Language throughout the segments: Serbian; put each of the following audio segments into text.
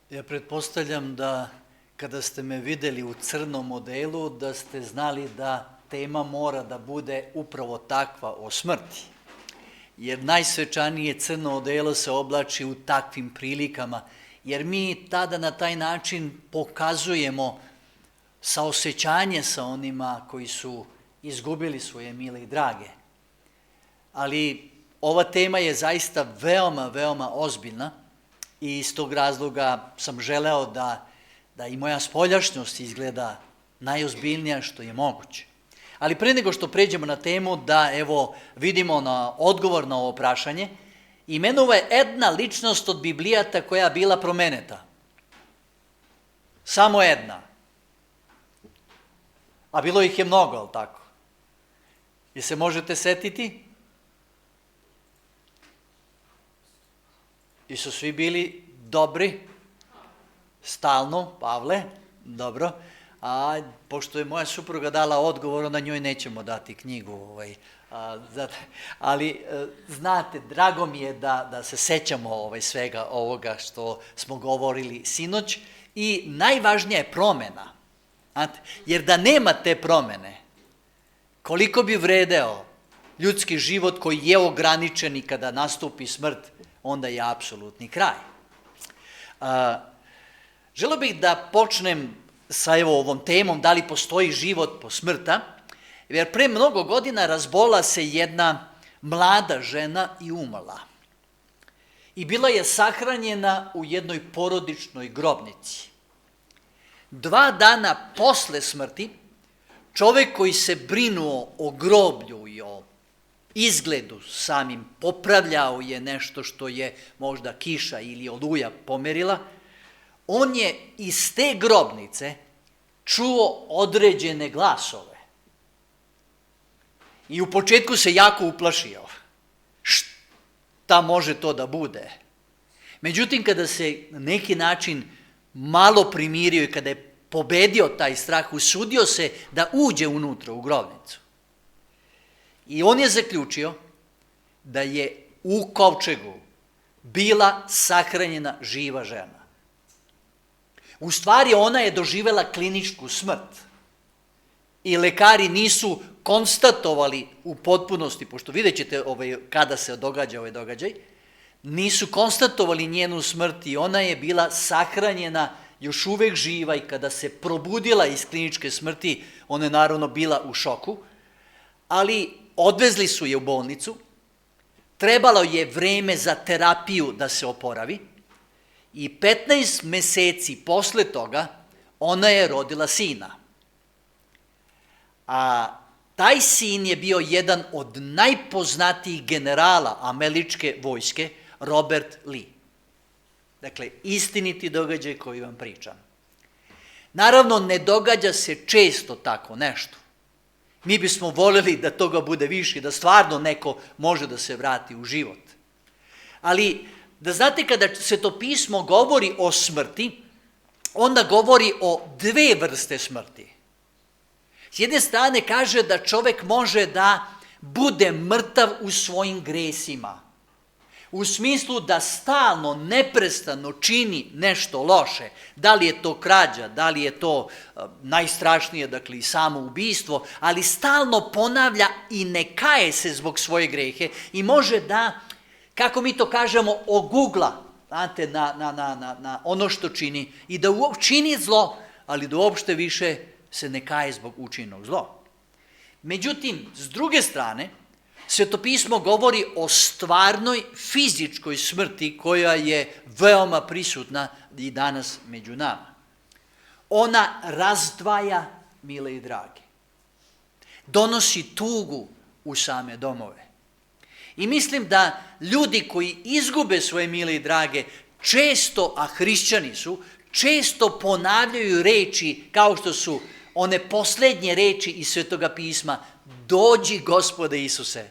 Ja pretpostavljam da kada ste me videli u crnom odelu, da ste znali da tema mora da bude upravo takva, o smrti. Jer najsvečanije crno odelo se oblači u takvim prilikama, jer mi tada na taj način pokazujemo saosećanje sa onima koji su izgubili svoje mile i drage. Ali ova tema je zaista veoma, veoma ozbiljna i iz tog razloga sam želeo da i moja spoljašnjost izgleda najozbiljnija što je moguće. Ali pre nego što pređemo na temu, da evo vidimo na odgovor na ovo prašanje, imenova je jedna ličnost od Biblijata koja je bila promeneta. Samo jedna. A bilo ih je mnogo, ali tako? I se možete setiti? I su svi bili dobri? Stalno, Pavle, dobro. A pošto je moja supruga dala odgovor, onda njoj nećemo dati knjigu. Ali znate, drago mi je da se sećamo svega ovoga što smo govorili sinoć. I najvažnija je promena. Jer da nema te promene, koliko bi vredeo ljudski život koji je ograničen i kada nastupi smrt, onda je apsolutni kraj. Želeo bih da počnem sa ovom temom da li postoji život po smrta, jer pre mnogo godina razbola se jedna mlada žena i umrla. I bila je sahranjena u jednoj porodičnoj grobnici. 2 dana posle smrti, čovek koji se brinuo o groblju i o izgledu samim, popravljao je nešto što je možda kiša ili oluja pomerila, on je iz te grobnice čuo određene glasove. I u početku se jako uplašio. Šta može to da bude? Međutim, kada se na neki način malo primirio i kada je pobedio taj strah, usudio se da uđe unutra u grobnicu. I on je zaključio da je u kovčegu bila sahranjena živa žena. U stvari ona je doživela kliničku smrt i lekari nisu konstatovali u potpunosti, pošto vidjet ćete kada se događa ovaj događaj, nisu konstatovali njenu smrt i ona je bila sahranjena još uvek živa i kada se probudila iz kliničke smrti, ona je naravno bila u šoku, ali odvezli su je u bolnicu, trebalo je vreme za terapiju da se oporavi i 15 meseci posle toga ona je rodila sina. A taj sin je bio jedan od najpoznatijih generala američke vojske, Robert Lee. Dakle, istiniti događaj koji vam pričam. Naravno, ne događa se često tako nešto. Mi bismo voljeli da toga bude više, da stvarno neko može da se vrati u život. Ali, da znate, kada Svetopismo govori o smrti, onda govori o 2 vrste smrti. S jedne strane kaže da čovek može da bude mrtav u svojim gresima. U smislu da stalno, neprestano čini nešto loše. Da li je to krađa, da li je to najstrašnije, dakle i samoubistvo, ali stalno ponavlja i ne kaje se zbog svoje grehe i može da, kako mi to kažemo, ogugla, znate, na ono što čini i da čini zlo, ali da uopšte više se ne kaje zbog učinjenog zlo. Međutim, s druge strane, Svetopismo govori o stvarnoj fizičkoj smrti koja je veoma prisutna i danas među nama. Ona razdvaja mile i drage. Donosi tugu u same domove. I mislim da ljudi koji izgube svoje mile i drage često, a hrišćani su, često ponavljaju reči kao što su one poslednje reči iz Svetoga pisma: dođi Gospode Isuse,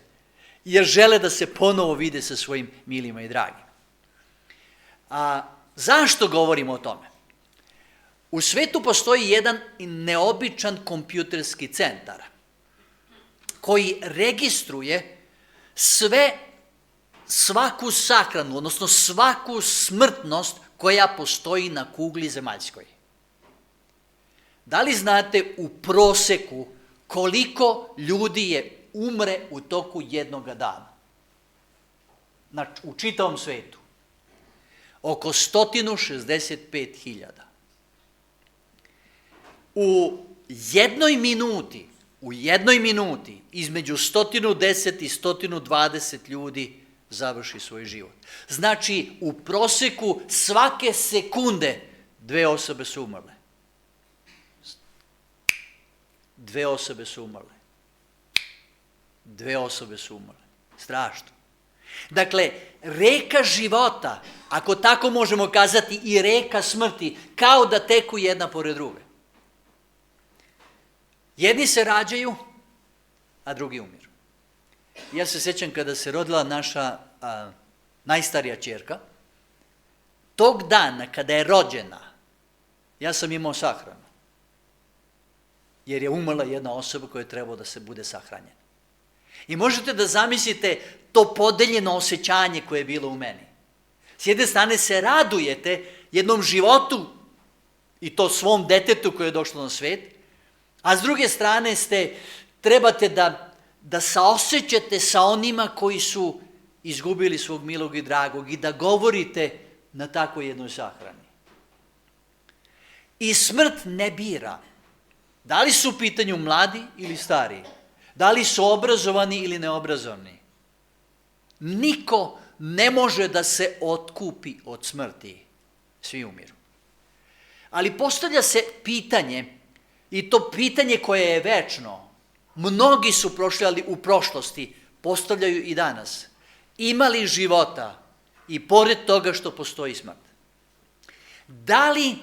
jer žele da se ponovo vide sa svojim milima i dragim. Zašto govorimo o tome? U svetu postoji jedan neobičan kompjuterski centar koji registruje svaku sahranu, odnosno svaku smrtnost koja postoji na kugli zemaljskoj. Da li znate u proseku koliko ljudi je umre u toku jednog dana? U čitavom svetu. Oko 165.000. U jednoj minuti između 110 i 120 ljudi završi svoj život. Znači, u proseku svake sekunde 2 osobe su umrle. 2 osobe su umrle. 2 osobe su umrle. Strašno. Dakle, reka života, ako tako možemo kazati, i reka smrti, kao da teku jedna pored druge. Jedni se rađaju, a drugi umiru. Ja se sjećam kada se rodila naša najstarija ćerka, tog dana kada je rođena, ja sam imao sahranu. Jer je umrla jedna osoba koja je trebala da se bude sahranjena. I možete da zamislite to podeljeno osjećanje koje je bilo u meni. S jedne strane se radujete jednom životu i to svom detetu koje je došlo na svet, a s druge strane trebate da saosećate sa onima koji su izgubili svog milog i dragog i da govorite na tako jednoj sahrani. I smrt ne bira. Da li su u pitanju mladi ili stari? Da li su obrazovani ili neobrazovani? Niko ne može da se otkupi od smrti. Svi umiru. Ali postavlja se pitanje, i to pitanje koje je večno. Mnogi su prošli, ali u prošlosti postavljaju i danas. Ima li života i pored toga što postoji smrt? Da li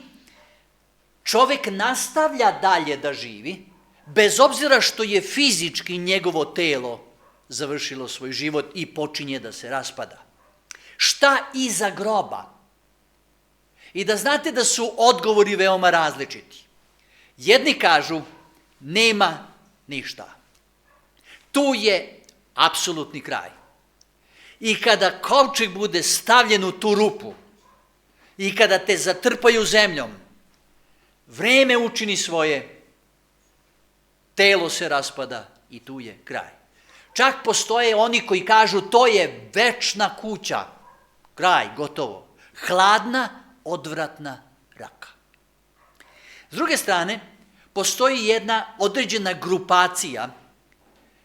čovek nastavlja dalje da živi, bez obzira što je fizički njegovo telo završilo svoj život i počinje da se raspada? Šta iza groba? I da znate da su odgovori veoma različiti. Jedni kažu, nema ništa. Tu je apsolutni kraj. I kada kovčeg bude stavljen u tu rupu i kada te zatrpaju zemljom, vreme učini svoje, telo se raspada i tu je kraj. Čak postoje oni koji kažu to je večna kuća, kraj, gotovo. Hladna, odvratna raka. S druge strane, postoji jedna određena grupacija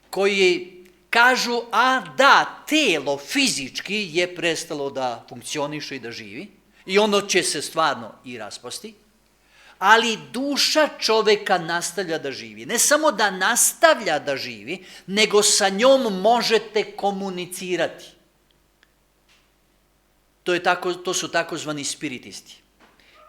koji kažu, a da, telo fizički je prestalo da funkcioniše i da živi i ono će se stvarno i raspasti, ali duša čoveka nastavlja da živi. Ne samo da nastavlja da živi, nego sa njom možete komunicirati. To su takozvani spiritisti.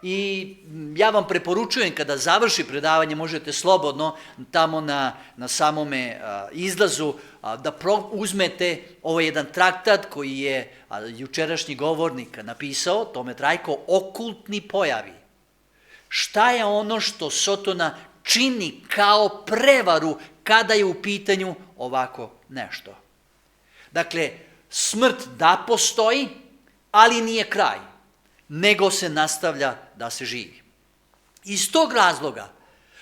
I ja vam preporučujem kada završi predavanje, možete slobodno tamo na samome izlazu da uzmete ovaj jedan traktat koji je jučerašnji govornik napisao, Tome Trajko, Okultni pojavi. Šta je ono što Sotona čini kao prevaru kada je u pitanju ovako nešto? Dakle, smrt da postoji, ali nije kraj, nego se nastavlja da se živi. Iz tog razloga,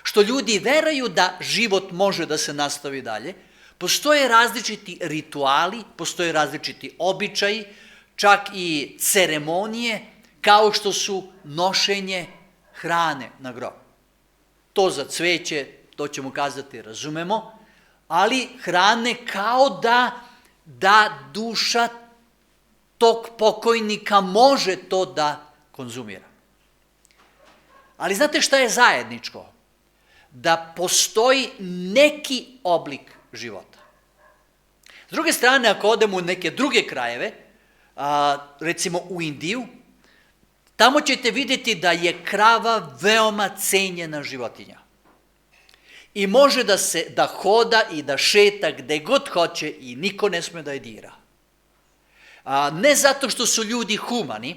što ljudi veruju da život može da se nastavi dalje, postoje različiti rituali, postoje različiti običaji, čak i ceremonije, kao što su nošenje hrane na grob. To za cveće, to ćemo kazati, razumemo, ali hrane kao da duša tog pokojnika može to da konzumira. Ali znate šta je zajedničko? Da postoji neki oblik života. S druge strane, ako odemo u neke druge krajeve, recimo u Indiju, tamo ćete vidjeti da je krava veoma cenjena životinja. I može da hoda i da šeta gde god hoće i niko ne sme da je dira. Ne zato što su ljudi humani,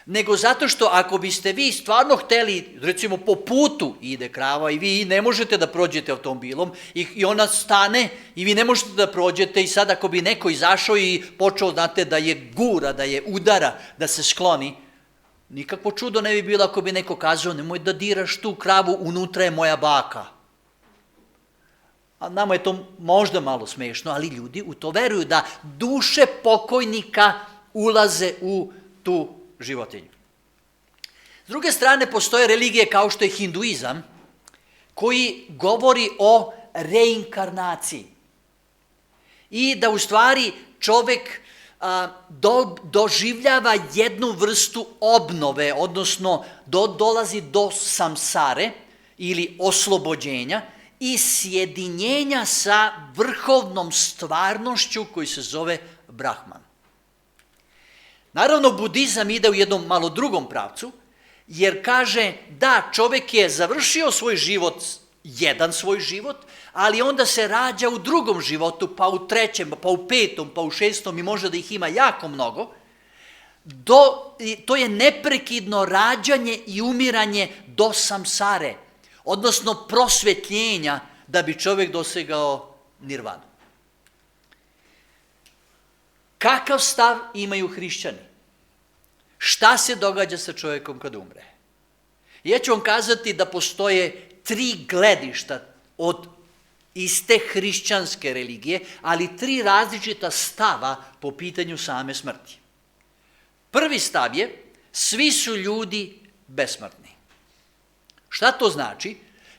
nego zato što ako biste vi stvarno hteli, recimo po putu ide krava i vi ne možete da prođete automobilom i ona stane i vi ne možete da prođete i sad ako bi neko izašao i počeo, znate, da je gura, da je udara, da se skloni, Nikakvo čudo ne bi bilo ako bi neko kazao, nemoj da diraš tu kravu, unutra je moja baka. A nama je to možda malo smešno, ali ljudi u to veruju, da duše pokojnika ulaze u tu životinju. S druge strane, postoje religije kao što je hinduizam, koji govori o reinkarnaciji. I da u stvari čovjek doživljava jednu vrstu obnove, odnosno dolazi do samsare ili oslobođenja i sjedinjenja sa vrhovnom stvarnošću koji se zove Brahman. Naravno, budizam ide u jednom malo drugom pravcu, jer kaže da čovjek je završio svoj život, jedan svoj život, ali onda se rađa u drugom životu, pa u trećem, pa u petom, pa u šestom i može da ih ima jako mnogo. To je neprekidno rađanje i umiranje do samsare, odnosno prosvetljenja da bi čovjek dosegao nirvanu. Kakav stav imaju hrišćani? Šta se događa sa čovjekom kad umre? Ja ću vam kazati da postoje 3 gledišta od iste hrišćanske religije, ali 3 različita stava po pitanju same smrti. Prvi stav je, svi su ljudi besmrtni. Šta to znači?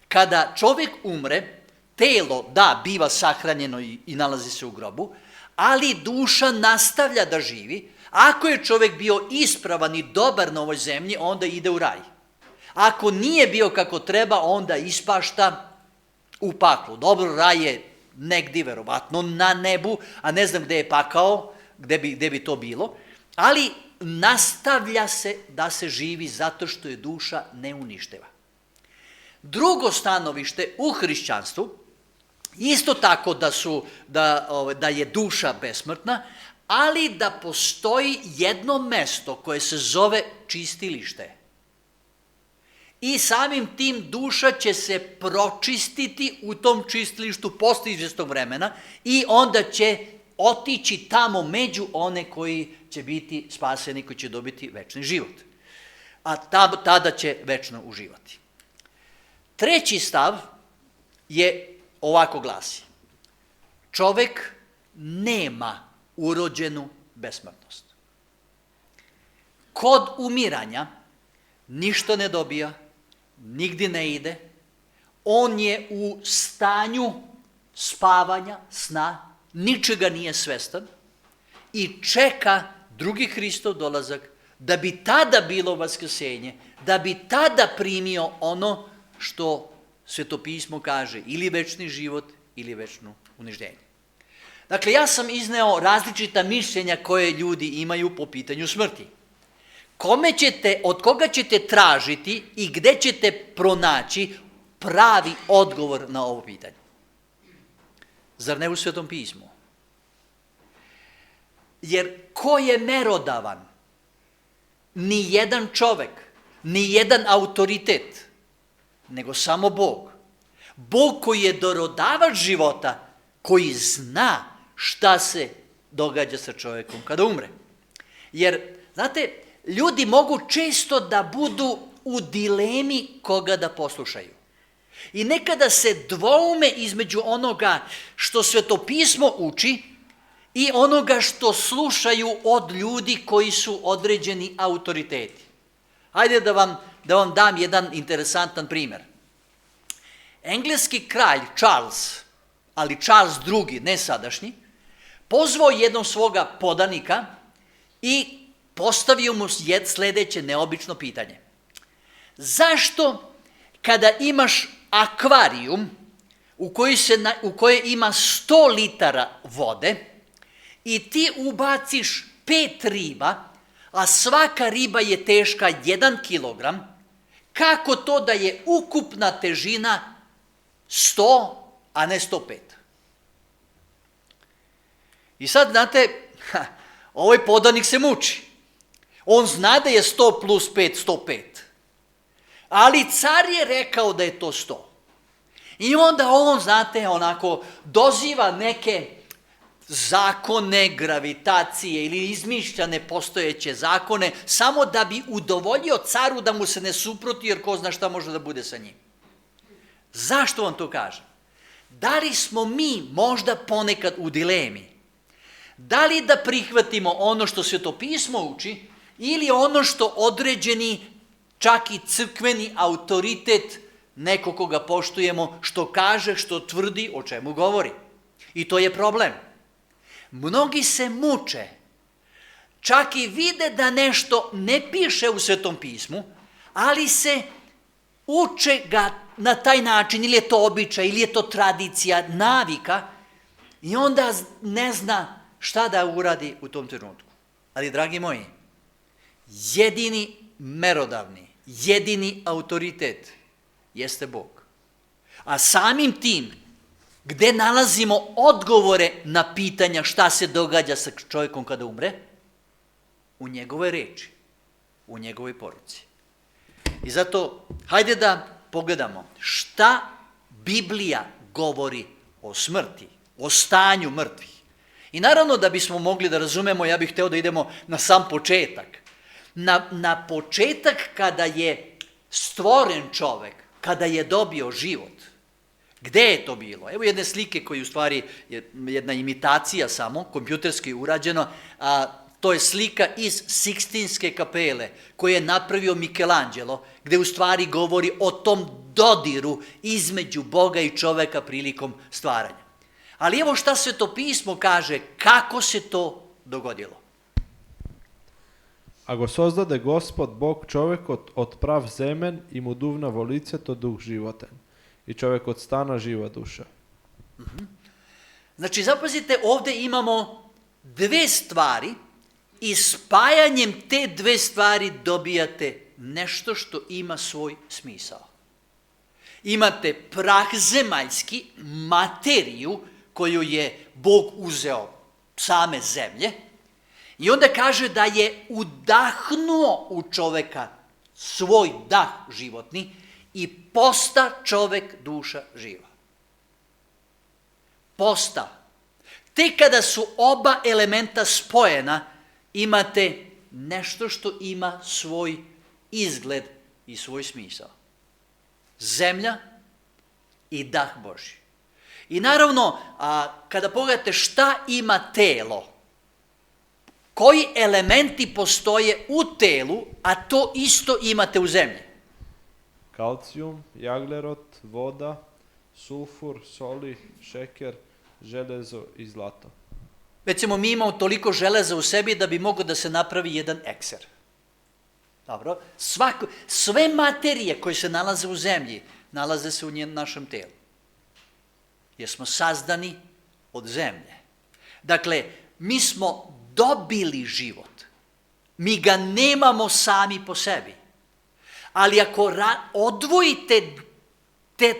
Kada čovjek umre, telo, da, biva sahranjeno i nalazi se u grobu, ali duša nastavlja da živi. Ako je čovjek bio ispravan i dobar na ovoj zemlji, onda ide u raj. Ako nije bio kako treba, onda ispašta u paklu. Dobro, raj je negdje, verovatno, na nebu, a ne znam gdje je pakao, gdje bi to bilo, ali nastavlja se da se živi zato što je duša neuništiva. Drugo stanovište u hrišćanstvu, isto tako da je duša besmrtna, ali da postoji jedno mesto koje se zove čistilište. I samim tim duša će se pročistiti u tom čistilištu posle izvjesnog vremena i onda će otići tamo među one koji će biti spaseni, koji će dobiti večni život. A tada će večno uživati. Treći stav je ovako glasi. Čovjek nema urođenu besmrtnost. Kod umiranja ništa ne dobija, nigdje ne ide, on je u stanju spavanja, sna, ničega nije svestan i čeka drugi Hristov dolazak da bi tada bilo vaskrsenje, da bi tada primio ono što Svetopismo kaže, ili večni život ili večno uništenje. Dakle, ja sam izneo različita mišljenja koje ljudi imaju po pitanju smrti. Od koga ćete tražiti i gdje ćete pronaći pravi odgovor na ovo pitanje? Zar ne u Svetom pismu? Jer ko je merodavan? Ni jedan čovjek, ni jedan autoritet, nego samo Bog. Bog koji je darodavač života, koji zna šta se događa sa čovjekom kada umre. Jer, znate, ljudi mogu često da budu u dilemi koga da poslušaju. I nekada se dvoume između onoga što Svetopismo uči i onoga što slušaju od ljudi koji su određeni autoriteti. Hajde da vam dam jedan interesantan primjer. Engleski kralj Charles, ali Charles II, ne sadašnji, pozvao jednog svoga podanika i postavio mu sljedeće neobično pitanje. Zašto kada imaš akvarijum u kojoj ima 100 litara vode i ti ubaciš 5 riba, a svaka riba je teška 1 kilogram, kako to da je ukupna težina 100, a ne 105? I sad, znate, ovaj podanik se muči. On zna da je 100 plus 5, 105. Ali car je rekao da je to 100. I onda on, znate, onako doziva neke zakone gravitacije ili izmišljane postojeće zakone samo da bi udovoljio caru da mu se ne suproti, jer ko zna šta može da bude sa njim. Zašto vam to kažem? Da li smo mi možda ponekad u dilemi? Da li da prihvatimo ono što Sveto pismo uči ili ono što određeni, čak i crkveni autoritet, neko koga poštujemo, što kaže, što tvrdi, o čemu govori? I to je problem. Mnogi se muče, čak i vide da nešto ne piše u Svetom pismu, ali se uče ga na taj način, ili je to običaj, ili je to tradicija, navika, i onda ne zna šta da uradi u tom trenutku. Ali, dragi moji, jedini merodavni, jedini autoritet jeste Bog. A samim tim, gde nalazimo odgovore na pitanja šta se događa sa čovjekom kada umre? U njegove reči, u njegovoj poruci. I zato, hajde da pogledamo šta Biblija govori o smrti, o stanju mrtvih. I naravno da bismo mogli da razumemo, ja bih hteo da idemo na sam početak. Na početak kada je stvoren čovek, kada je dobio život. Gde je to bilo? Evo jedne slike koji u stvari je jedna imitacija samo, kompjuterski urađeno, a to je slika iz Sikstinske kapele koju je napravio Michelangelo, gde u stvari govori o tom dodiru između Boga i čoveka prilikom stvaranja. Ali evo šta Sveto pismo kaže, kako se to dogodilo. A go sozdade Gospod Bog čovek od prav zemen i mu duvna volice, to duh životen. I čovek od stana živa duša. Znači, zapazite, ovde imamo dve stvari i spajanjem te dve stvari dobijate nešto što ima svoj smisao. Imate prah zemaljski, materiju koju je Bog uzeo same zemlje i onda kaže da je udahnuo u čoveka svoj dah životni i posta čovek duša živa. Posta. Tek kada su oba elementa spojena, imate nešto što ima svoj izgled i svoj smisao. Zemlja i dah Božji. I naravno, kada pogledate šta ima telo, koji elementi postoje u telu, a to isto imate u zemlji. Kalcijum, jaglerot, voda, sulfur, soli, šeker, železo i zlato. Recimo, mi imamo toliko železa u sebi da bi mogao da se napravi jedan ekser. Dobro? Sve materije koje se nalaze u zemlji, nalaze se u našem telu. Jer smo sazdani od zemlje. Dakle, mi smo dobili život. Mi ga nemamo sami po sebi. Ali ako odvojite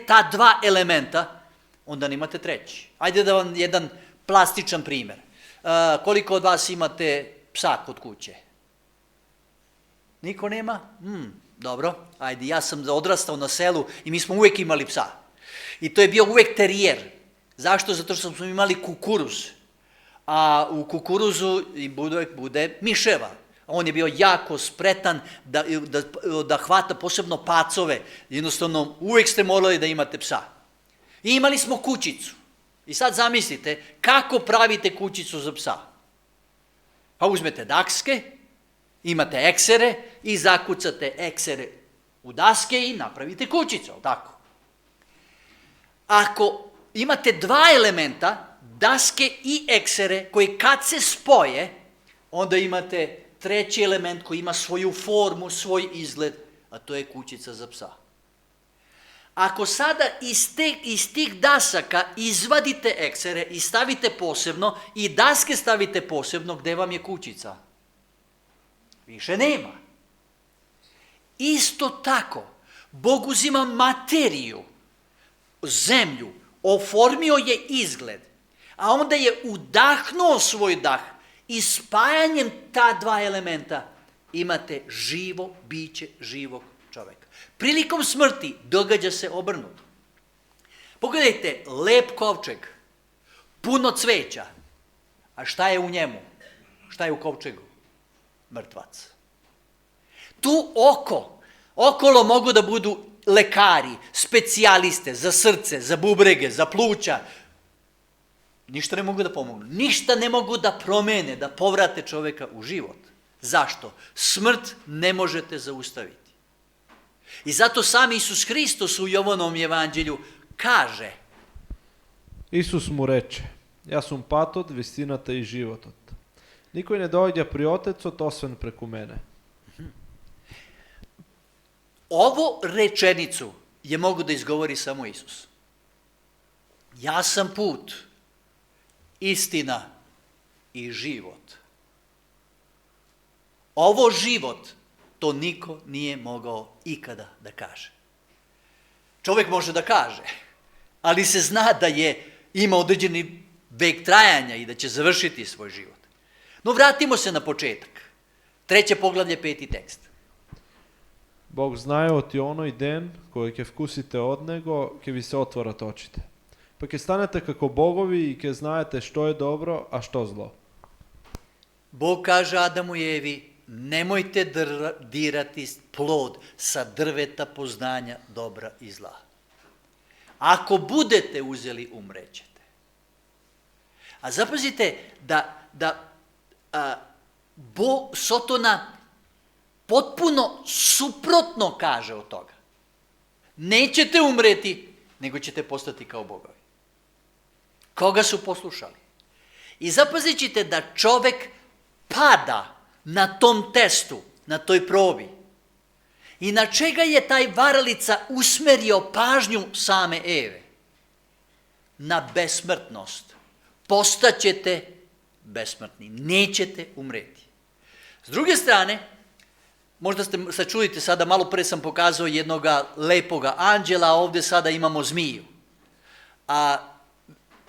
ta dva elementa, onda nemate treći. Ajde da vam jedan plastičan primer. Koliko od vas imate psa kod kuće? Niko nema? Dobro, ajde, ja sam odrastao na selu i mi smo uvek imali psa. I to je bio uvek terijer. Zašto? Zato što smo imali kukuruz. A u kukuruzu bude miševa. On je bio jako spretan da hvata posebno pacove. Jednostavno, uvek ste morali da imate psa. I imali smo kućicu. I sad zamislite, kako pravite kućicu za psa? Pa uzmete daske, imate eksere i zakucate eksere u daske i napravite kućicu, tako? Ako imate dva elementa, daske i eksere, koji kad se spoje, onda imate treći element koji ima svoju formu, svoj izgled, a to je kućica za psa. Ako sada iz tih dasaka izvadite eksere i stavite posebno i daske stavite posebno, gde vam je kućica? Više nema. Isto tako, Bog uzima materiju, zemlju, oformio je izgled, a onda je udahnuo svoj dah i spajanjem ta dva elementa imate živo biće živog čoveka. Prilikom smrti događa se obrnuto. Pogledajte, lep kovčeg, puno cveća, A šta je u njemu? Šta je u kovčegu? Mrtvac. Tu okolo mogu da budu lekari, specijaliste za srce, za bubrege, za pluća. Ništa ne mogu da pomognu. Ništa ne mogu da promene, da povrate čoveka u život. Zašto? Smrt ne možete zaustaviti. I zato sam Isus Hristos u Jovanom evanđelju kaže: Isus mu reče, ja sam patod, vistinata i životot. Niko ne dođe pri Otecot osven preko mene. Ovu rečenicu je mogu da izgovori samo Isus. Ja sam put, istina i život. Ovo život, to niko nije mogao ikada da kaže. Čovjek može da kaže, ali se zna da ima određeni vek trajanja i da će završiti svoj život. No vratimo se na početak. 3. poglavlje, 5. tekst. Bog znajo ti onoj den, koji ke vkusite od Него, ke vi se otvorat očite. Pa ke stanete kako bogovi i ke znajete što je dobro, a što zlo. Bog kaže Adamu i Evi, nemojte dirati plod sa drveta poznanja dobra i zla. Ako budete uzeli, umrećete. A zapazite da Sotona potpuno suprotno kaže od toga. Nećete umreti, nego ćete postati kao bogovi. Koga su poslušali? I zapazit ćete da čovek pada na tom testu, na toj probi. I na čega je taj varalica usmerio pažnju same Eve? Na besmrtnost. Postaćete besmrtni, nećete umreti. S druge strane, možda sad čujete, sada malo pre sam pokazao jednog lepoga anđela, a ovdje sada imamo zmiju.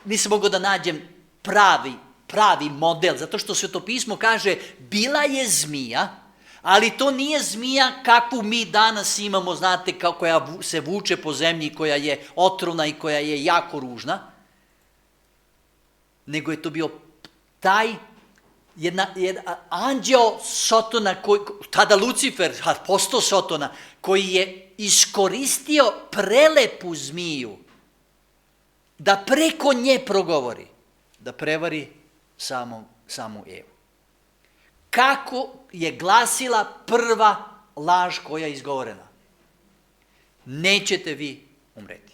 Nisam mogao da nađem pravi model, zato što Svetopismo kaže bila je zmija, ali to nije zmija kakvu mi danas imamo, znate, koja se vuče po zemlji, koja je otrovna i koja je jako ružna, nego je to bio taj jedan anđeo Sotona, tada Lucifer, apostol Sotona, koji je iskoristio prelepu zmiju da preko nje progovori, da prevari samu Evu. Kako je glasila prva laž koja je izgovorena? Nećete vi umreti.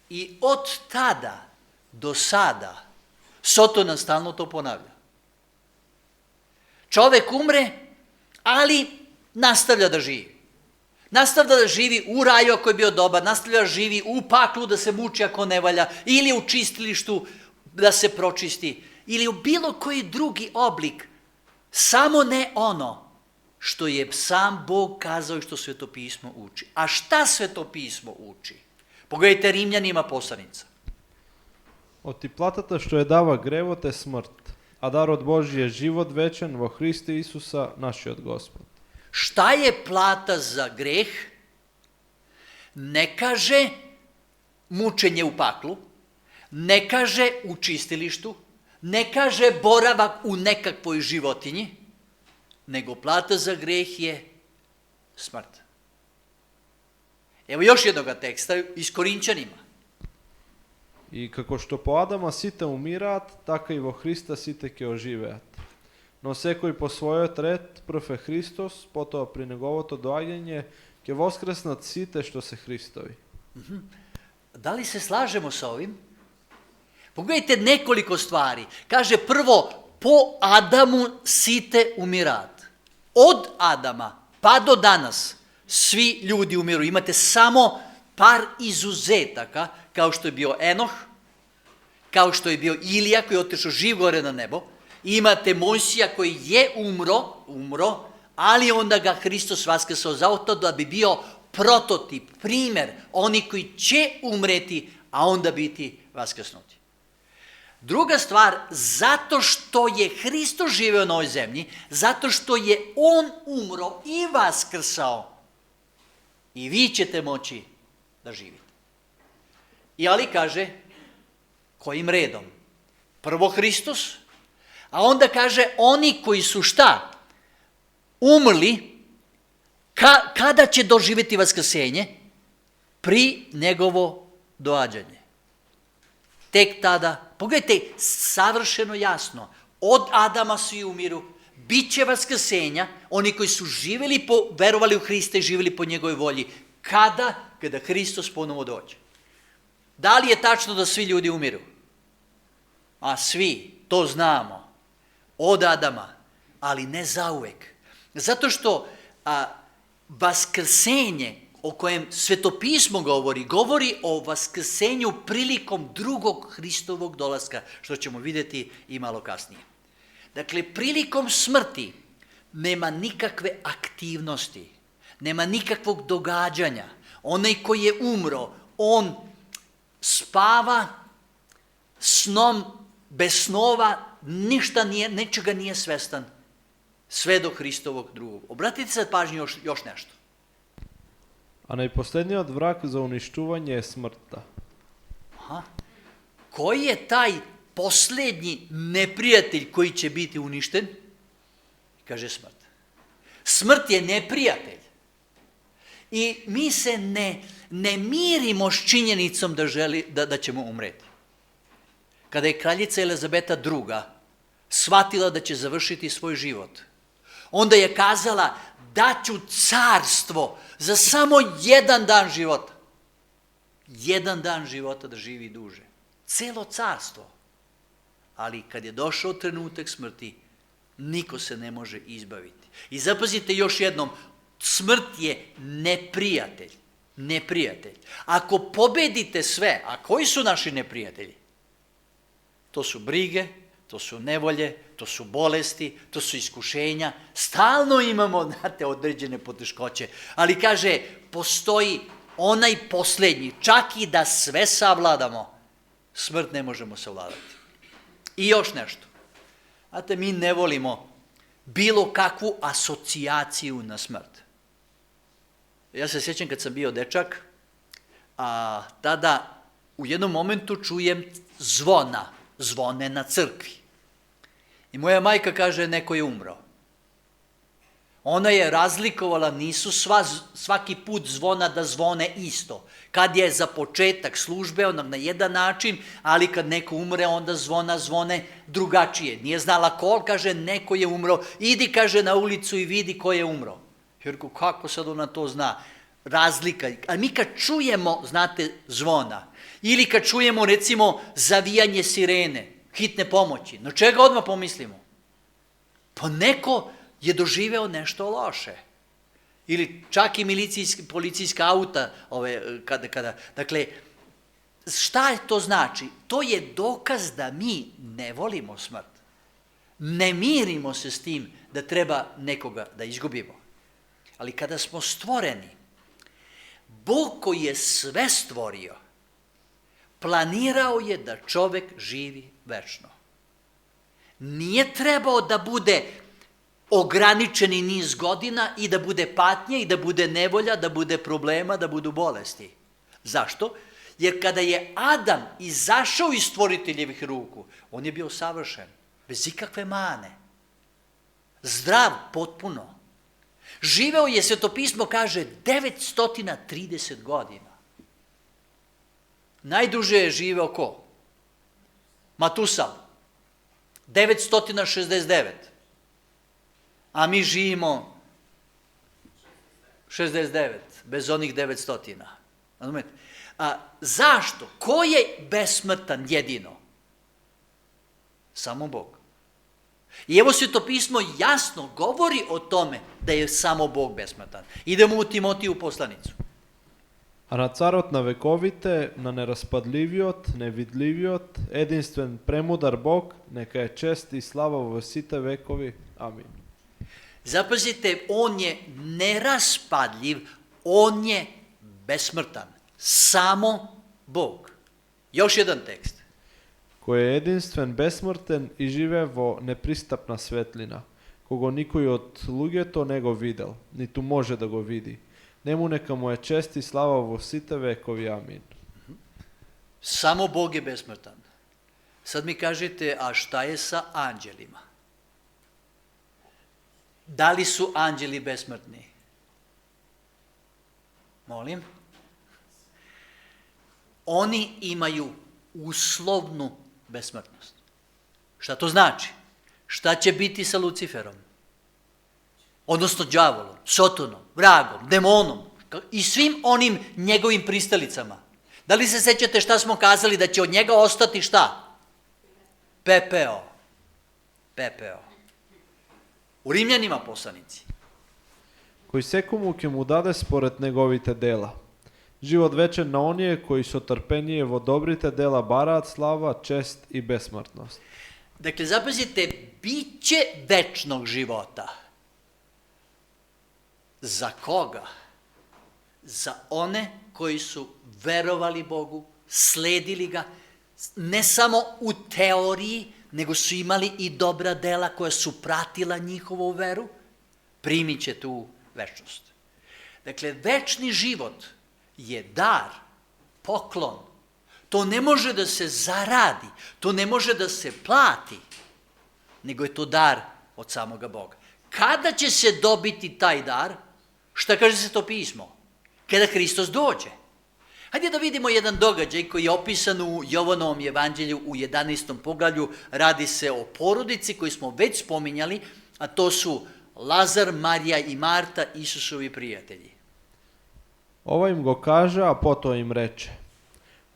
I od tada do sada Sotona stalno to ponavlja. Čovek umre, ali nastavlja da živi. Nastavlja da živi u raju ako je bio dobar, nastavlja da živi u paklu da se muči ako ne valja, ili u čistilištu da se pročisti, ili u bilo koji drugi oblik, samo ne ono što je sam Bog kazao i što Svetopismo uči. A šta Svetopismo uči? Pogledajte Rimljanima poslanica. Oti platata što je dava grevote smrt, a dar od Božji je život večen vo Hristi Isusa, naši od Gospod. Šta je plata za greh? Ne kaže mučenje u paklu, ne kaže u čistilištu, ne kaže boravak u nekakvoj životinji, nego plata za greh je smrt. Evo još jednog teksta iz Korinčanima. I kako što po Adama site umirat, така i vo Hrista site ke oživeat. No sekoj po svojoj tret prve Hristos, potom pri njegovoto doagjanje, ke voskresnat site što se Hristovi. Da li se slažemo sa ovim? Pogledajte nekoliko stvari. Kaže prvo, po Adamu site umirat. Od Adama pa do danas svi ljudi umiru. Imate samo par izuzetaka, kao što je bio Enoh, kao što je bio Ilija koji je otišao živ gore na nebo. Imate Mojsija koji je umro, ali onda ga Hristos vaskrsao zato da bi bio prototip, primjer, oni koji će umreti, a onda biti vaskrsnuti. Druga stvar, zato što je Hristos živeo na ovoj zemlji, zato što je on umro i vaskrsao, i vi ćete moći da živite. I ali kaže, kojim redom? Prvo Hristos, A onda kaže, oni koji su šta? Umrli, kada će doživjeti vaskrsenje? Pri njegovo dođenje. Tek tada, pogledajte, savršeno jasno, od Adama svi umiru, bit će vaskrsenja, oni koji su verovali u Hrista i živjeli po njegovoj volji. Kada? Kada Hristos ponovo dođe. Da li je tačno da svi ljudi umiru? A svi, to znamo, od Adama, ali ne zauvek. Zato što vaskrsenje o kojem Svetopismo govori o vaskrsenju prilikom drugog Hristovog dolaska, što ćemo vidjeti i malo kasnije. Dakle, prilikom smrti nema nikakve aktivnosti, nema nikakvog događanja. Onaj koji je umro, on spava snom, bez snova, nečega nije svestan, sve do Hristovog drugog. Obratite sad pažnju još nešto. A najposljednji vrak za uništuvanje je smrta. Koji je taj posljednji neprijatelj koji će biti uništen? Kaže smrt. Smrt je neprijatelj. I mi se ne mirimo s činjenicom da ćemo umreti. Kada je kraljica Elizabeta II. Shvatila da će završiti svoj život, onda je kazala, daću carstvo za samo 1 dan života. 1 dan života da živi duže. Celo carstvo. Ali kad je došao trenutak smrti, niko se ne može izbaviti. I zapazite još jednom, smrt je neprijatelj. Neprijatelj. Ako pobedite sve, a koji su naši neprijatelji? To su brige, to su nevolje, to su bolesti, to su iskušenja. Stalno imamo, znate, određene poteškoće. Ali kaže, postoji onaj posljednji, čak i da sve savladamo, smrt ne možemo savladati. I još nešto. Znate, mi ne volimo bilo kakvu asocijaciju na smrt. Ja se sjećam kad sam bio dečak, tada u jednom momentu čujem zvone na crkvi. I moja majka kaže, neko je umro. Ona je razlikovala, nisu svaki put zvona da zvone isto. Kad je za početak službe, onak na jedan način, ali kad neko umre, onda zvone drugačije. Nije znala ko, kaže, neko je umro. Idi, kaže, na ulicu i vidi ko je umro. Jer kako sad ona to zna? Razlika. A mi kad čujemo, znate, zvona, ili kad čujemo, recimo, zavijanje sirene, hitne pomoći, na čega odmah pomislimo? Pa neko je doživeo nešto loše. Ili čak i policijska auta, dakle, šta to znači? To je dokaz da mi ne volimo smrt. Ne mirimo se s tim da treba nekoga da izgubimo. Ali kada smo stvoreni, Bog koji je sve stvorio, planirao je da čovek živi večno. Nije trebao da bude ograničeni niz godina i da bude patnje i da bude nevolja, da bude problema, da budu bolesti. Zašto? Jer kada je Adam izašao iz stvoriteljevih ruku, on je bio savršen, bez ikakve mane, zdrav potpuno. Živeo je, Svetopismo kaže, 930 godina. Najduže je živeo ko? Matusal. 969. A mi živimo 69, bez onih 900. Razumete? Zašto? Ko je besmrtan jedino? Samo Bog. I evo Svetopismo jasno govori o tome da je samo Bog besmrtan. Idemo u Timotiju poslanicu. A na carot na vekovite, na nerazpadljivijot, nevidljivijot, edinstven premudar Bog, neka je čest i slava u vsite vekovi. Amin. Zapazite, on je neraspadljiv, on je besmrtan. Samo Bog. Još jedan tekst. Koji je jedinstven, besmrten i živevo nepristapna svetlina, kogo nikoj od lugeto nego videl, ni tu može da go vidi. Njemu neka mu je čest i slava u vsite vekovi. Amin. Samo Bog je besmrtan. Sad mi kažete, a šta je sa anđelima? Da li su anđeli besmrtni? Molim? Oni imaju uslovnu besmrtnost. Šta to znači? Šta će biti sa Luciferom? Odnosno đavolom, Sotonom, vragom, demonom i svim onim njegovim pristalicama. Da li se sećate šta smo kazali da će od njega ostati šta? Pepeo. Pepeo. U Rimljanima poslanici. Koji seku muke mu dade spored negovite dela. Život večer na onije koji su trpenijevo dobrite dela barat, slava, čest i besmrtnost. Dakle, zapazite, biće večnog života. Za koga? Za one koji su verovali Bogu, sledili ga, ne samo u teoriji, nego su imali i dobra dela koja su pratila njihovu veru, primit će tu večnost. Dakle, večni život je dar, poklon. To ne može da se zaradi, to ne može da se plati, nego je to dar od samoga Boga. Kada će se dobiti taj dar? Šta kaže se to pismo? Kada Hristos dođe. Hajde da vidimo jedan događaj koji je opisan u Jovanovom evanđelju u 11. poglavlju. Radi se o porodici koju smo već spominjali, a to su Lazar, Marija i Marta, Isusovi prijatelji. Ova im go kaže, a poto im reče: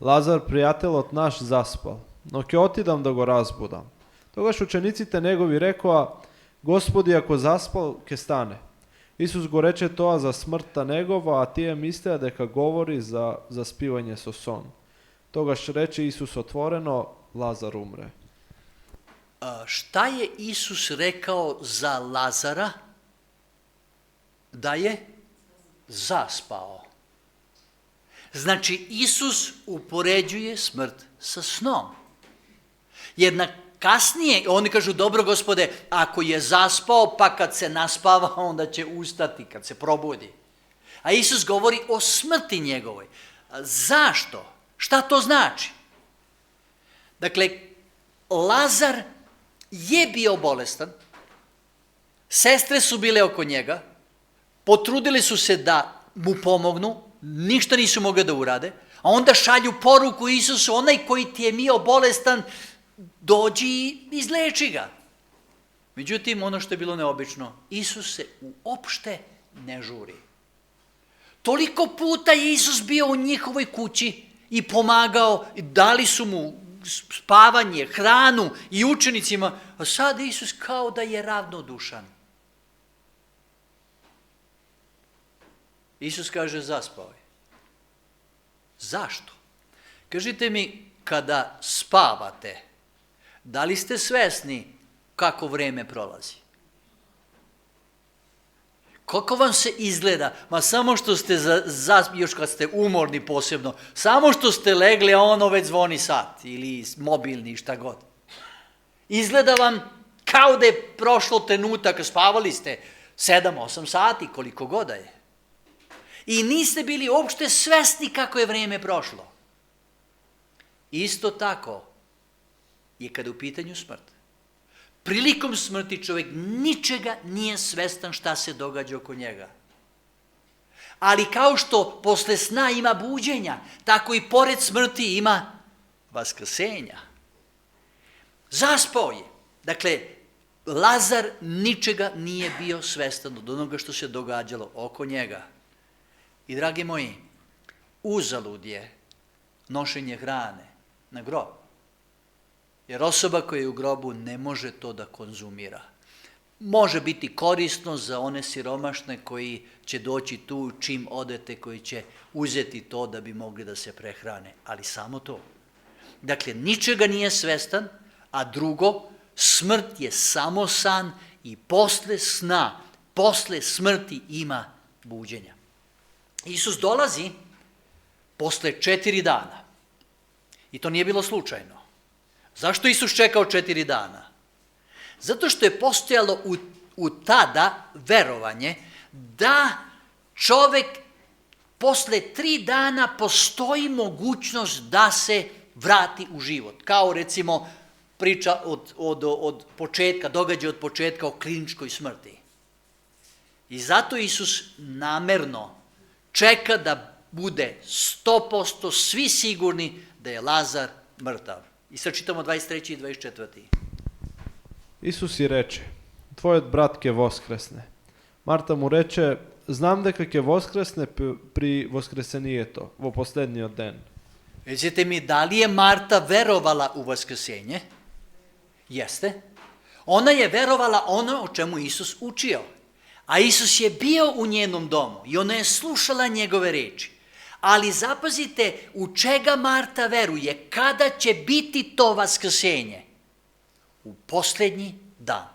Lazar, prijatelot naš, zaspal, no ke otidam da go razbudam. Togaš učenici te njegovi rekao: Gospodi, ako zaspal, ke stane. Isus go reče toa za smrta njegova, a tije misle deka govori za zaspivanje so son. Togaš reče Isus otvoreno: Lazar umre. Šta je Isus rekao za Lazara? Da je zaspao. Znači, Isus upoređuje smrt sa snom. Jer kasnije, oni kažu: dobro, Gospode, ako je zaspao, pa kad se naspava, onda će ustati, kad se probudi. A Isus govori o smrti njegovoj. Zašto? Šta to znači? Dakle, Lazar je bio bolestan, sestre su bile oko njega, potrudili su se da mu pomognu, ništa nisu mogli da urade, a onda šalju poruku Isusu: onaj koji ti je bio bolestan, dođi i izleči ga. Međutim, ono što je bilo neobično, Isus se uopšte ne žuri. Toliko puta je Isus bio u njihovoj kući i pomagao, i dali su mu spavanje, hranu i učenicima, a sad Isus kao da je ravnodušan. Isus kaže: zaspao je. Zašto? Kažite mi, kada spavate, da li ste svesni kako vreme prolazi? Kako vam se izgleda? Ma samo što ste, još kad ste umorni posebno, samo što ste legli, a ono već zvoni sat ili mobilni, šta god. Izgleda vam kao da je prošlo trenutak, spavali ste 7-8 sati, koliko god da je. I niste bili uopšte svesni kako je vreme prošlo. Isto tako je kada je u pitanju smrt. Prilikom smrti čovjek ničega nije svestan šta se događa oko njega. Ali kao što posle sna ima buđenja, tako i pored smrti ima vaskrsenja. Zaspao je. Dakle, Lazar ničega nije bio svestan od onoga što se događalo oko njega. I dragi moji, uzalud je nošenje hrane na grob. Jer osoba koja je u grobu ne može to da konzumira. Može biti korisno za one siromašne koji će doći tu čim odete, koji će uzeti to da bi mogli da se prehrane. Ali samo to. Dakle, ničega nije svestan, a drugo, smrt je samo san i posle sna, posle smrti ima buđenja. Isus dolazi posle 4 dana. I to nije bilo slučajno. Zašto Isus čekao 4 dana? Zato što je postojalo u tada verovanje da čovek posle 3 dana postoji mogućnost da se vrati u život. Kao recimo priča od početka, događaj od početka o kliničkoj smrti. I zato Isus namerno čeka da bude 100% svi sigurni da je Lazar mrtav. I sad čitamo 23. i 24. Isus i reče, tvoj brat ke voskresne. Marta mu reče, znam дека ќе воскресне при воскресението, во последниот ден. Recite mi, da li je Marta verovala u vaskrsenje? Jeste. Ona je verovala ono o čemu Isus učio. A Isus je bio u njenom domu i ona je slušala njegove reči. Ali zapazite u čega Marta veruje, kada će biti to vaskrsenje? U posljednji dan,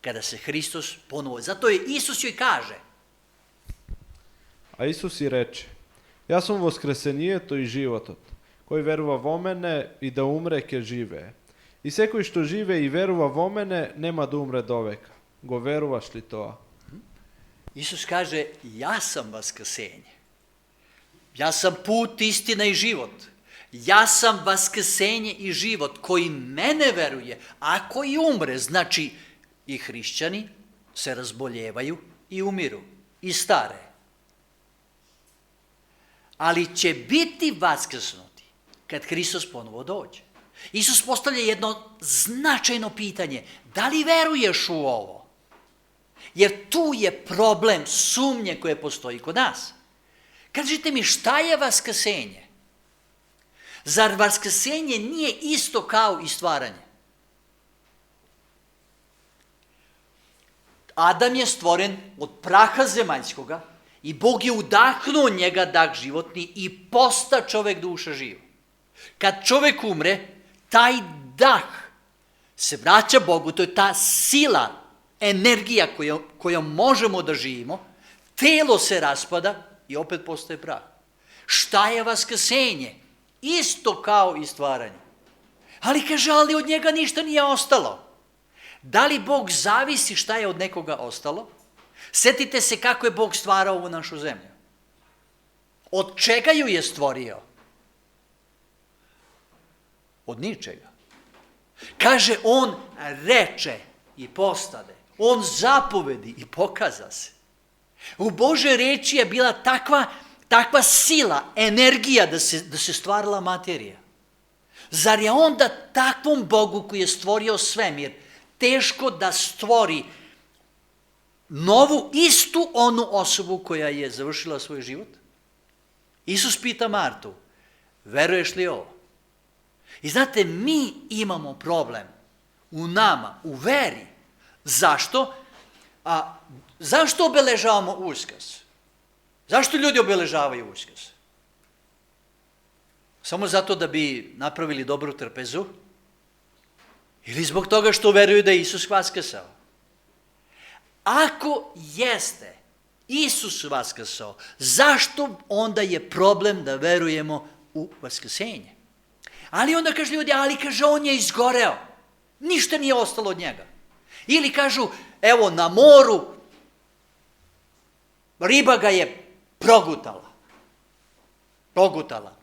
kada se Hristos ponovo. Zato je Isus joj kaže. A Isus i reče, ja sam voskresението и животот, кој верува во мене и да умре ке живее. И секој што живее и верува во мене нема да умре довека. Го веруваш ли тоа? Isus kaže, ja sam vaskrsenje. Ja sam put, istina i život. Ja sam vaskrsenje i život koji mene veruje. A koji umre, znači i hrišćani se razboljevaju i umiru. I stare. Ali će biti vaskrsnuti kad Hristos ponovo dođe. Isus postavlja jedno značajno pitanje. Da li veruješ u ovo? Jer tu je problem sumnje koje postoji kod nas. Kažite mi, šta je vaskrsenje? Zar vaskrsenje nije isto kao i stvaranje? Adam je stvoren od praha zemaljskoga i Bog je udahnuo njega dah životni i posta čovek duša živa. Kad čovek umre, taj dah se vraća Bogu, to je ta sila, energija kojom možemo da živimo, telo se raspada i opet postaje prah. Šta je vaskrsenje? Isto kao i stvaranje. Ali kaže, ali od njega ništa nije ostalo. Da li Bog zavisi šta je od nekoga ostalo? Sjetite se kako je Bog stvarao ovu našu zemlju. Od čega ju je stvorio? Od ničega. Kaže, on reče i postade. On zapovedi i pokaza se. U Božoj reči je bila takva sila, energija da se stvarala materija. Zar je onda takvom Bogu koji je stvorio svemir teško da stvori novu, istu onu osobu koja je završila svoj život? Isus pita Martu, veruješ li ovo? I znate, mi imamo problem u nama, u veri. Zašto? Zašto obeležavamo Uskrs? Zašto ljudi obeležavaju Uskrs? Samo zato da bi napravili dobru trpezu? Ili zbog toga što veruju da je Isus vaskrsao? Ako jeste Isus vaskrsao, zašto onda je problem da verujemo u vaskrsenje? Ali onda kaže ljudi, ali kaže on je izgoreo. Ništa nije ostalo od njega. Ili kažu, evo na moru, riba ga je progutala.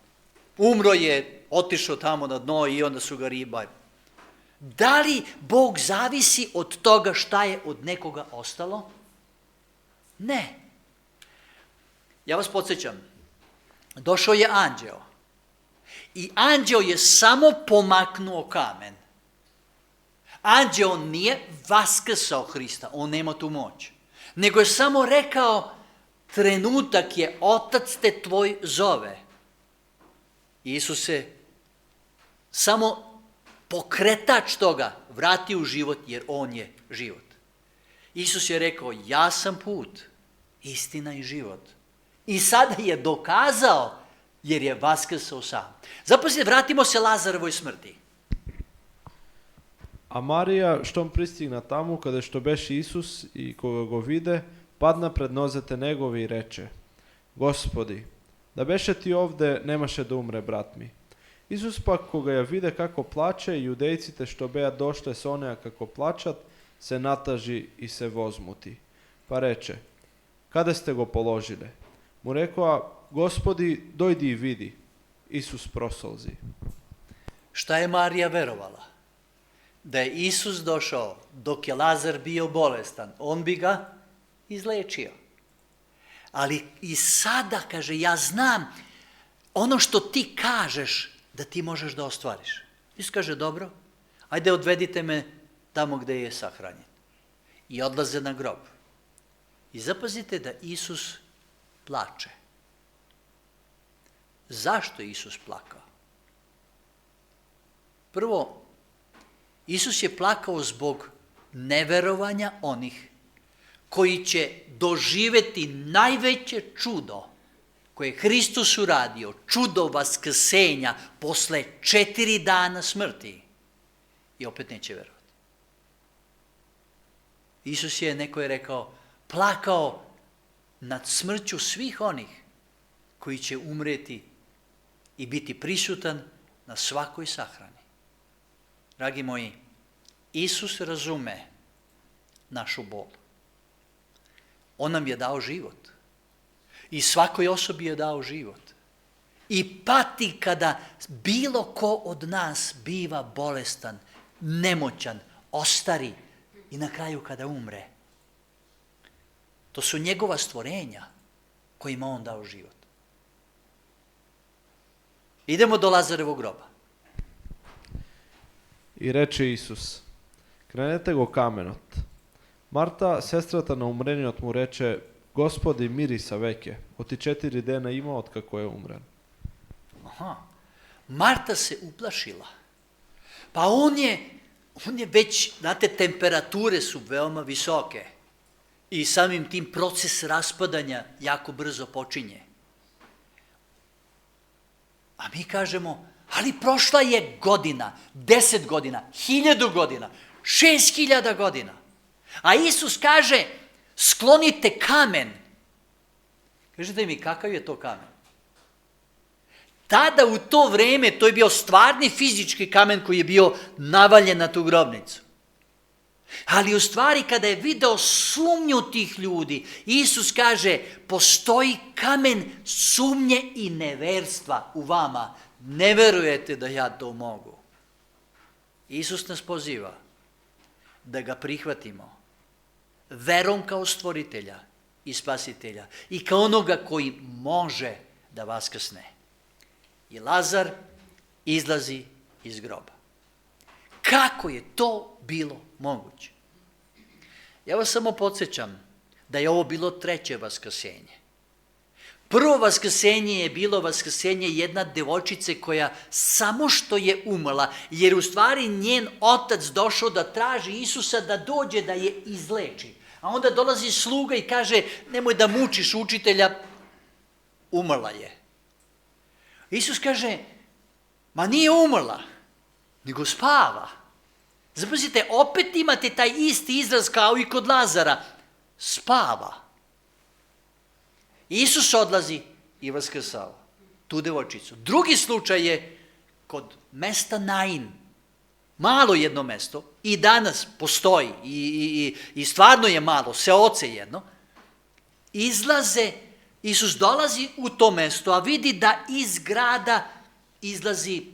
Umro je, otišao tamo na dno i onda su ga riba. Da li Bog zavisi od toga šta je od nekoga ostalo? Ne. Ja vas podsjećam, došao je anđeo i anđeo je samo pomaknuo kamen. Anđeo nije vaskrsao Hrista, on nema tu moć. Nego je samo rekao, trenutak je, Otac te tvoj zove. Isus se samo pokretač toga vrati u život, jer on je život. Isus je rekao, ja sam put, istina i život. I sada je dokazao, jer je vaskrsao sam. Zapazite, vratimo se Lazarovoj smrti. A Marija, štom pristigna tamu, kada što beše Isus i koga go vide, padna pred nozete negovi i reče, Gospodi, da beše ti ovde, nemaše da umre brat mi. Isus pak, koga ja vide kako plače, i judejcite što beja došle s oneja kako plačat, se nataži i se vozmuti. Pa reče, kada ste go položile? Mu rekao, Gospodi, dojdi i vidi. Isus prosolzi. Šta je Marija verovala? Da je Isus došao dok je Lazar bio bolestan, on bi ga izlečio. Ali i sada, kaže, ja znam ono što ti kažeš da ti možeš da ostvariš. Isus kaže, dobro, ajde odvedite me tamo gde je sahranjen. I odlaze na grob. I zapazite da Isus plače. Zašto je Isus plakao? Prvo, Isus je plakao zbog neverovanja onih koji će doživeti najveće čudo koje je Hristos uradio, čudo vaskrsenja posle 4 dana smrti i opet neće verovati. Isus je, neko je rekao, plakao nad smrću svih onih koji će umreti i biti prisutan na svakoj sahrani. Dragi moji, Isus razume našu bol. On nam je dao život. I svakoj osobi je dao život. I pati kada bilo ko od nas biva bolestan, nemoćan, ostari i na kraju kada umre. To su njegova stvorenja kojima on dao život. Idemo do Lazarevog groba. I reče Isus, krenete go kamenot. Marta, sestrata na umreniot, mu reče, Gospodi, mirisa veke, oti 4 dena ima od kako je umren. Aha, Marta se uplašila. Pa on je već, znate, temperature su veoma visoke i samim tim proces raspadanja jako brzo počinje. A mi kažemo, ali prošla je godina, 10 godina, 1000 godina, 6000 godina. A Isus kaže, sklonite kamen. Kažete mi, kakav je to kamen? Tada u to vreme, to je bio stvarni fizički kamen koji je bio navaljen na tu grobnicu. Ali u stvari kada je video sumnju tih ljudi, Isus kaže, postoji kamen sumnje i neverstva u vama. Ne verujete da ja to mogu. Isus nas poziva da ga prihvatimo verom kao stvoritelja i spasitelja i kao onoga koji može da vaskrsne. I Lazar izlazi iz groba. Kako je to bilo moguće? Ja vas samo podsjećam da je ovo bilo 3. vaskrsenje. Prvo vaskrsenje je bilo vaskrsenje jedne devojčice koja samo što je umrla, jer u stvari njen otac došao da traži Isusa da dođe da je izleči. A onda dolazi sluga i kaže, nemoj da mučiš učitelja, umrla je. Isus kaže, ma nije umrla, nego spava. Zapazite, opet imate taj isti izraz kao i kod Lazara, spava. Isus odlazi i vaskrsava tu devojčicu. Drugi slučaj je kod mesta Nain. Malo jedno mesto i danas postoji i stvarno je malo, seoce jedno. Izlaze, Isus dolazi u to mesto, a vidi da iz grada izlazi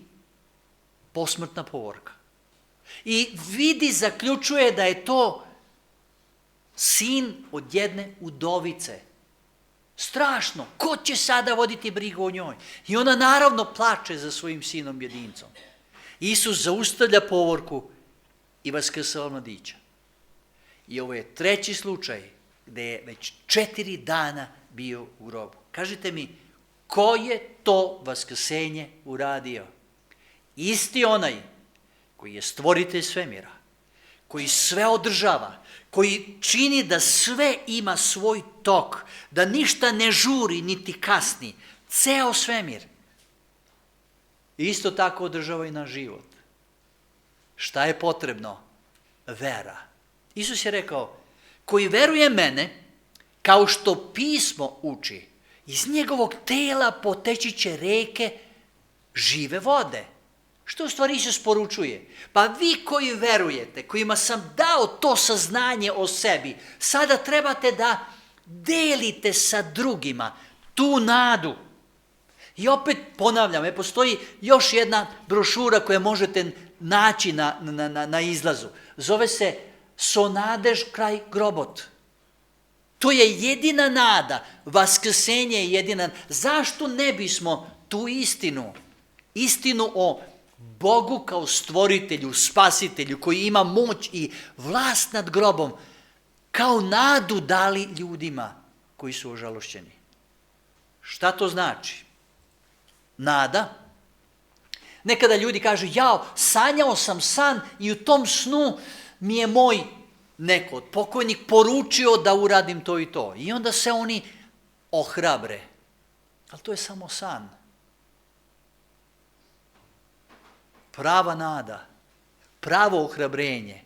posmrtna povorka. I vidi, zaključuje da je to sin od jedne udovice. Strašno, ko će sada voditi brigu o njoj? I ona naravno plače za svojim sinom jedincom. Isus zaustavlja povorku i vaskrsava mladića. I ovo je 3. slučaj gde je već 4 dana bio u grobu. Kažite mi, ko je to vaskrsenje uradio? Isti onaj koji je stvoritelj svemira, koji sve održava, koji čini da sve ima svoj tok, da ništa ne žuri niti kasni, ceo svemir. Isto tako održava i naš život. Šta je potrebno? Vera. Isus je rekao, koji veruje mene, kao što pismo uči, iz njegovog tela poteći će reke žive vode. Što u stvari Isus poručuje? Pa vi koji verujete, kojima sam dao to saznanje o sebi, sada trebate da delite sa drugima tu nadu. I opet ponavljam, postoji još jedna brošura koja možete naći na izlazu. Zove se Sonadež kraj grobot. To je jedina nada, vaskrsenje je jedina. Zašto ne bismo tu istinu o Bogu kao stvoritelju, spasitelju, koji ima moć i vlast nad grobom, kao nadu dali ljudima koji su ožalošćeni? Šta to znači? Nada. Nekada ljudi kažu, jao, sanjao sam san i u tom snu mi je moj neko od pokojnik poručio da uradim to i to. I onda se oni ohrabre. Ali to je samo san. Prava nada, pravo ohrabrenje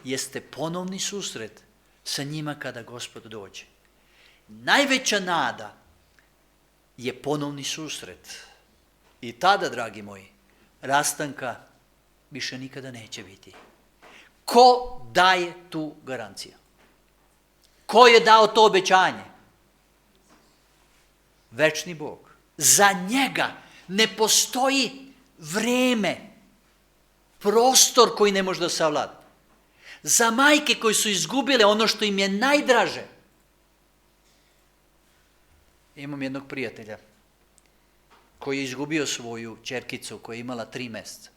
jeste ponovni susret sa njima kada Gospod dođe. Najveća nada je ponovni susret. I tada, dragi moji, rastanka više nikada neće biti. Ko daje tu garanciju? Ko je dao to obećanje? Večni Bog. Za njega ne postoji vreme, prostor koji ne može da savlada. Za majke koji su izgubile ono što im je najdraže. Imam jednog prijatelja koji je izgubio svoju ćerkicu koja je imala 3 mjeseca.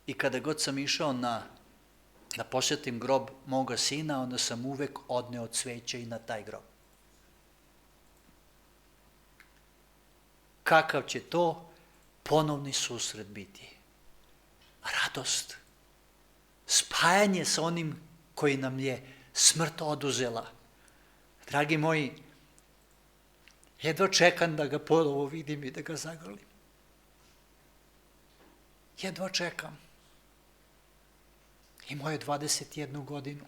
I kada god sam išao da posjetim grob moga sina, onda sam uvek odneo cveće i na taj grob. Kakav će to ponovni susret biti? Radost. Spajanje sa onim koji nam je smrt oduzela. Dragi moji, jedva čekam da ga ponovo vidim i da ga zagrlim. Jedva čekam. Imao je 21 godinu.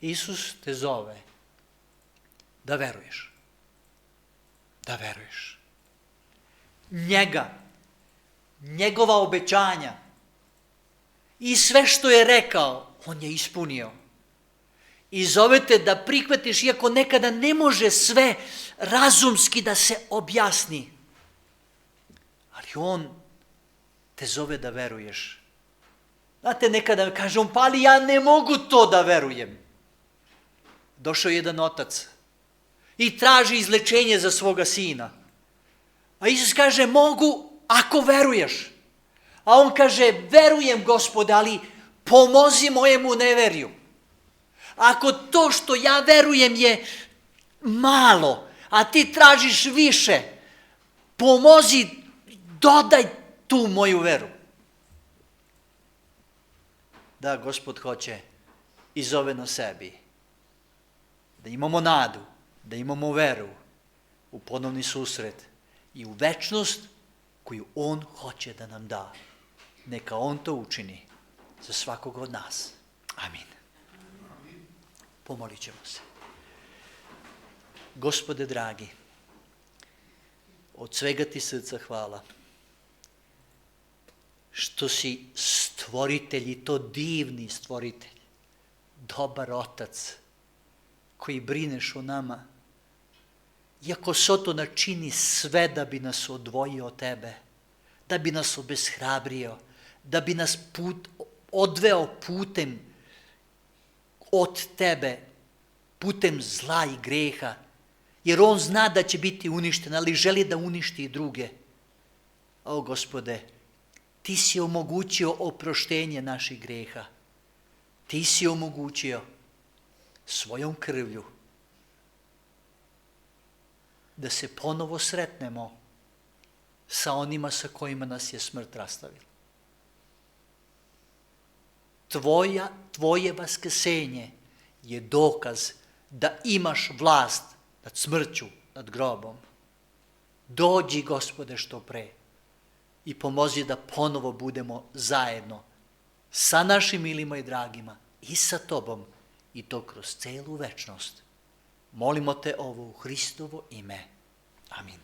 Isus te zove da veruješ. Da veruješ. Njega, njegova obećanja i sve što je rekao, on je ispunio. I zove te da prihvatiš, iako nekada ne može sve razumski da se objasni. Ali on te zove da veruješ. Znate, nekada kaže on, pa ali ja ne mogu to da verujem. Došao jedan otac i traži izlečenje za svoga sina. A Isus kaže, mogu ako veruješ. A on kaže, verujem Gospode, ali pomozi mojemu neverju. Ako to što ja verujem je malo, a ti tražiš više, pomozi, dodaj tu moju veru. Da, Gospod hoće i zove na sebi. Da imamo nadu, da imamo veru u ponovni susret i u večnost koju on hoće da nam da. Neka on to učini za svakog od nas. Amin. Pomolit ćemo se. Gospode dragi, od svega ti srca hvala što si stvoritelj i to divni stvoritelj, dobar otac koji brineš o nama, iako Sotona čini sve da bi nas odvojio od tebe, da bi nas obeshrabrio, da bi nas odveo putem od tebe, putem zla i greha, jer on zna da će biti uništen, ali želi da uništi i druge. O Gospode, ti si omogućio oproštenje naših greha. Ti si omogućio svojom krvlju da se ponovo sretnemo sa onima sa kojima nas je smrt rastavila. Tvoje vaskrsenje je dokaz da imaš vlast nad smrću, nad grobom. Dođi, Gospode, što pre i pomozi da ponovo budemo zajedno sa našim milima i dragima i sa tobom i to kroz celu večnost. Molimo te ovo u Hristovo ime. Amin.